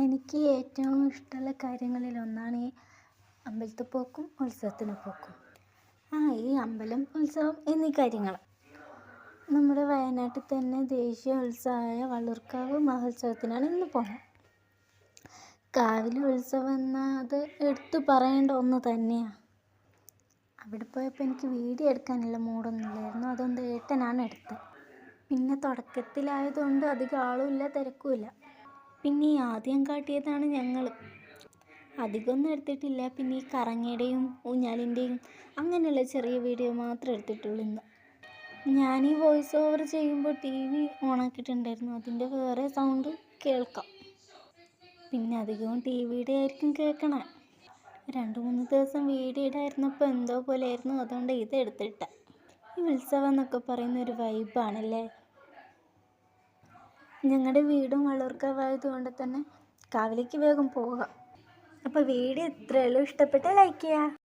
എനിക്ക് ഏറ്റവും ഇഷ്ടമുള്ള കാര്യങ്ങളിലൊന്നാണ് ഈ അമ്പലത്തിൽ പോക്കും ഉത്സവത്തിന് പോക്കും. ഈ അമ്പലം, ഉത്സവം എന്നീ കാര്യങ്ങൾ. നമ്മുടെ വയനാട്ടിൽ തന്നെ ദേശീയ ഉത്സവമായ വള്ളിയൂർക്കാവ് മഹോത്സവത്തിനാണ് ഇന്ന് പോകുന്നത്. കാവിലെ ഉത്സവം എന്നാൽ അത് എടുത്തു പറയേണ്ട ഒന്ന് തന്നെയാണ്. അവിടെ പോയപ്പോൾ എനിക്ക് വീഡിയോ എടുക്കാനുള്ള മൂടൊന്നുമില്ലായിരുന്നു. അതുകൊണ്ട് ഏട്ടനാണ് എടുത്തത്. പിന്നെ തുടക്കത്തിലായതുകൊണ്ട് അധികം ആളുമില്ല, തിരക്കുമില്ല. പിന്നെ ഈ ആദ്യം കാട്ടിയതാണ് ഞങ്ങൾ. അധികമൊന്നും എടുത്തിട്ടില്ല. പിന്നെ ഈ കറങ്ങയുടെയും ഊഞ്ഞാലിൻ്റെയും അങ്ങനെയുള്ള ചെറിയ വീഡിയോ മാത്രമേ എടുത്തിട്ടുള്ളൂ ഇന്ന്. ഞാൻ ഈ വോയിസ് ഓവർ ചെയ്യുമ്പോൾ TV ഓണാക്കിയിട്ടുണ്ടായിരുന്നു. അതിൻ്റെ വേറെ സൗണ്ട് കേൾക്കാം. പിന്നെ അധികവും TVയുടെ ആയിരിക്കും കേൾക്കണേ. 2-3 ദിവസം വീഡിയോ ഇടായിരുന്നപ്പോൾ എന്തോ പോലെയായിരുന്നു. അതുകൊണ്ട് ഇത് എടുത്തിട്ട. ഈ ഉത്സവം എന്നൊക്കെ പറയുന്ന ഒരു വൈബാണല്ലേ. ഞങ്ങളുടെ വീടും വള്ളിയൂർക്കാവായതുകൊണ്ട് തന്നെ കാവിലേക്ക് വേഗം പോകാം. അപ്പോൾ വീഡിയോ ഇത്രയേ ഉള്ളൂ. ഇഷ്ടപ്പെട്ടാൽ ലൈക്ക് ചെയ്യുക.